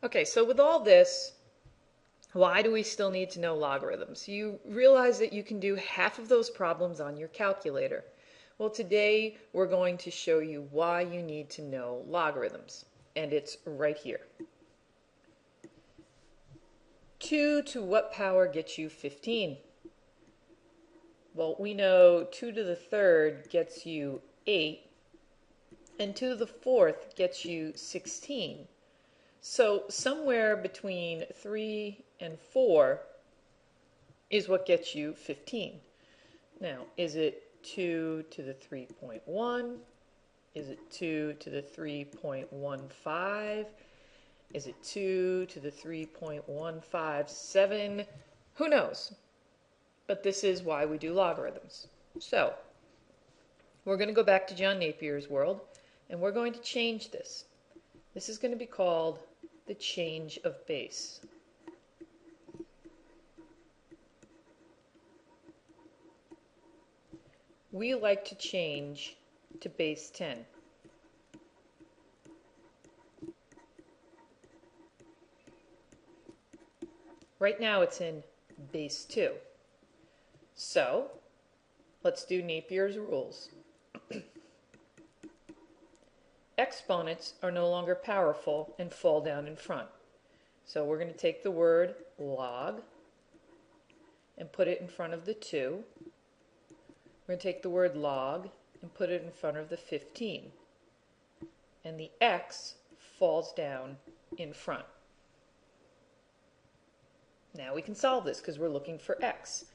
Okay, so with all this, why do we still need to know logarithms? You realize that you can do half of those problems on your calculator. Well, today we're going to show you why you need to know logarithms, and it's right here. 2 to what power gets you 15? Well, we know 2 to the third gets you 8, and 2 to the fourth gets you 16. So somewhere between 3 and 4 is what gets you 15. Now, is it 2 to the 3.1? Is it 2 to the 3.15? Is it 2 to the 3.157? Who knows? But this is why we do logarithms. So, we're going to go back to John Napier's world, and we're going to change this. This is going to be called the change of base. We like to change to base 10. Right now it's in base 2. So, let's do Napier's rules. Exponents are no longer powerful and fall down in front. So we're going to take the word log and put it in front of the 2. We're going to take the word log and put it in front of the 15. And the x falls down in front. Now we can solve this because we're looking for x.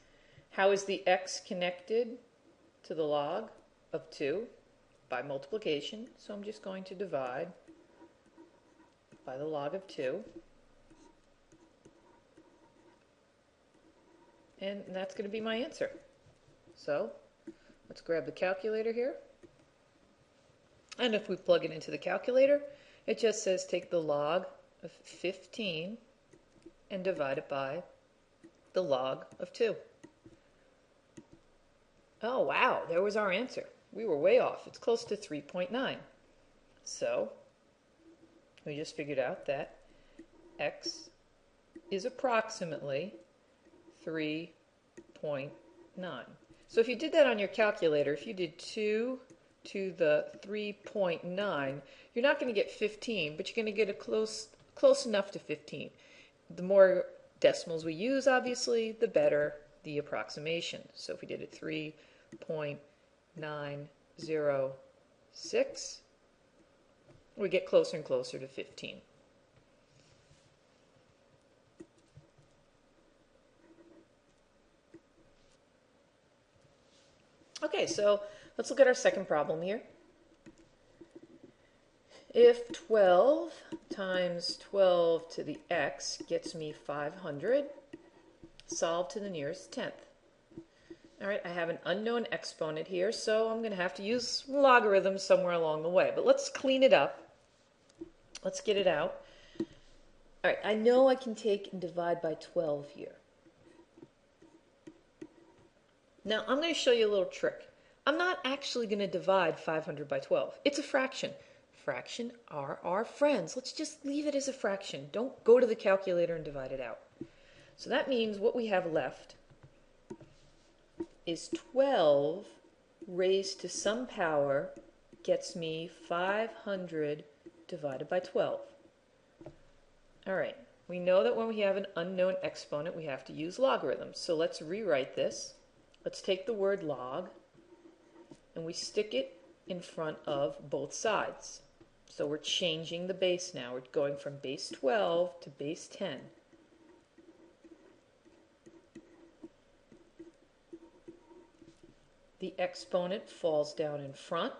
How is the x connected to the log of 2? By multiplication. So I'm just going to divide by the log of 2. And that's going to be my answer. So let's grab the calculator here. And if we plug it into the calculator, it just says take the log of 15 and divide it by the log of 2. Oh, wow, there was our answer. We were way off. It's close to 3.9. So we just figured out that x is approximately 3.9. So if you did that on your calculator, if you did 2 to the 3.9, you're not going to get 15, but you're going to get a close enough to 15. The more decimals we use, obviously, the better the approximation. So if we did it 3.906, we get closer and closer to 15. Okay, so let's look at our second problem here. If 12 times 12 to the x gets me 500, solve to the nearest tenth. All right, I have an unknown exponent here, so I'm going to have to use logarithms somewhere along the way. But let's clean it up. Let's get it out. All right, I know I can take and divide by 12 here. Now, I'm going to show you a little trick. I'm not actually going to divide 500 by 12. It's a fraction. Fraction are our friends. Let's just leave it as a fraction. Don't go to the calculator and divide it out. So that means what we have left is 12 raised to some power gets me 500 divided by 12. All right, we know that when we have an unknown exponent, we have to use logarithms. So let's rewrite this. Let's take the word log and we stick it in front of both sides. So we're changing the base now. We're going from base 12 to base 10. The exponent falls down in front.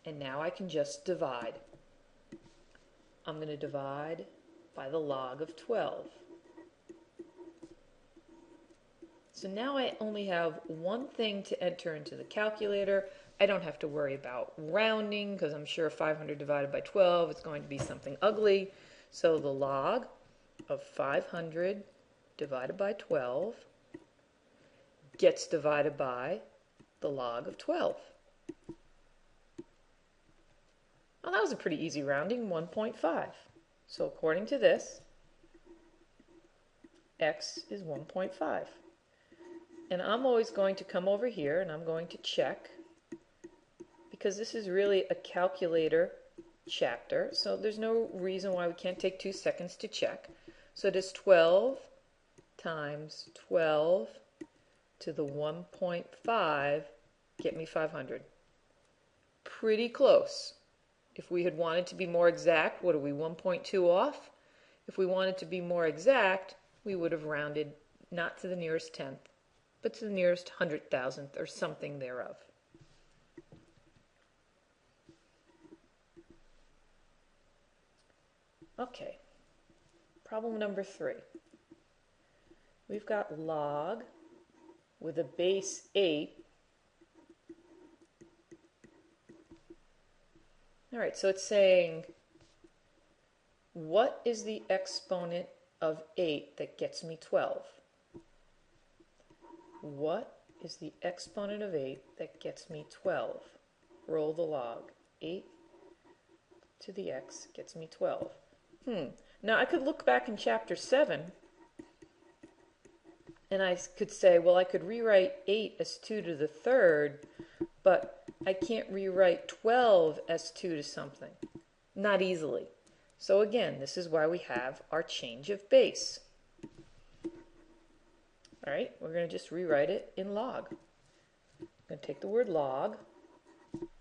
And now I can just divide. I'm going to divide by the log of 12. So now I only have one thing to enter into the calculator. I don't have to worry about rounding because I'm sure 500 divided by 12 is going to be something ugly. So the log of 500 divided by 12 gets divided by the log of 12. Well, that was a pretty easy rounding, 1.5. So according to this, x is 1.5. And I'm always going to come over here and I'm going to check, because this is really a calculator chapter, so there's no reason why we can't take 2 seconds to check. So does 12 times 12 to the 1.5 get me 500? Pretty close. If we had wanted to be more exact, what are we, 1.2 off? If we wanted to be more exact, we would have rounded not to the nearest tenth, but to the nearest 100,000th or something thereof. Okay, problem number 3. We've got log with a base 8. All right, so it's saying, what is the exponent of 8 that gets me 12? What is the exponent of 8 that gets me 12? Roll the log. 8 to the x gets me 12. Now I could look back in chapter 7 and I could say, well, I could rewrite 8 as 2 to the third, but I can't rewrite 12 as 2 to something. Not easily. So again, this is why we have our change of base. All right, we're going to just rewrite it in log. I'm going to take the word log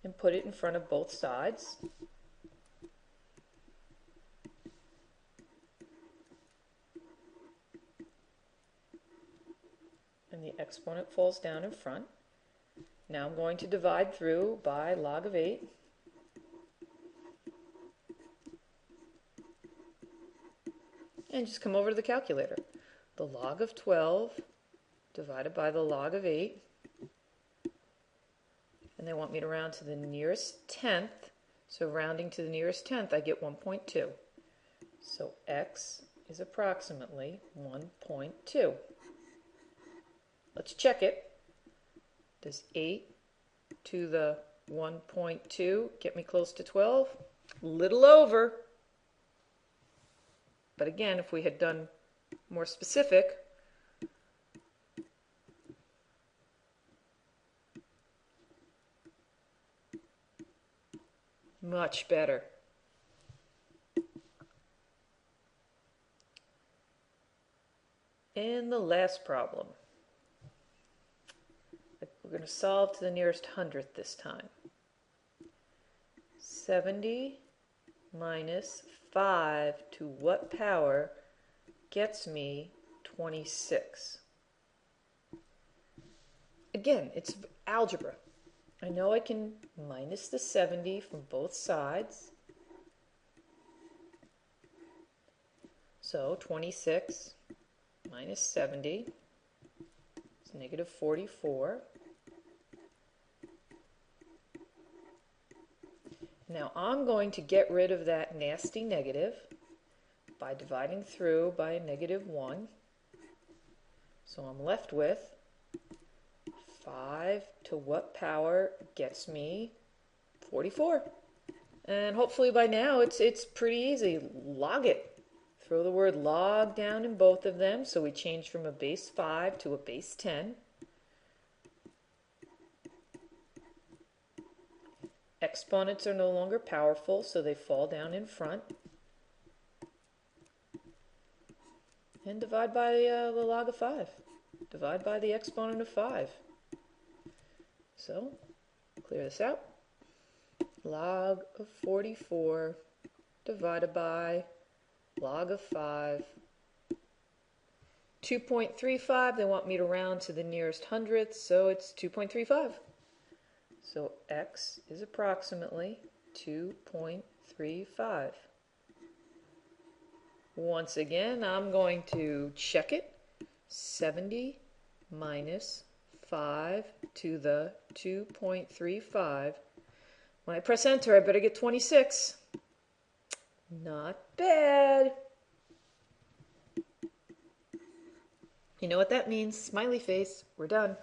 and put it in front of both sides. And the exponent falls down in front. Now I'm going to divide through by log of 8. And just come over to the calculator. The log of 12 divided by the log of 8. And they want me to round to the nearest tenth. So rounding to the nearest tenth, I get 1.2. So x is approximately 1.2. Let's check it. Does 8 to the 1.2 get me close to 12? Little over. But again, if we had done more specific, much better. And the last problem. We're going to solve to the nearest hundredth this time. 70 minus 5 to what power gets me 26? Again, it's algebra. I know I can minus the 70 from both sides. So 26 minus 70 is negative 44. Now I'm going to get rid of that nasty negative by dividing through by a negative 1. So I'm left with 5 to what power gets me 44. And hopefully by now it's pretty easy. Log it. Throw the word log down in both of them. So we change from a base 5 to a base 10. Exponents are no longer powerful, so they fall down in front. And divide by the log of 5. Divide by the exponent of 5. So, clear this out. Log of 44 divided by log of 5. 2.35, they want me to round to the nearest hundredth, so it's 2.35. So x is approximately 2.35. Once again, I'm going to check it. 70 minus 5 to the 2.35. When I press enter, I better get 26. Not bad. You know what that means? Smiley face. We're done.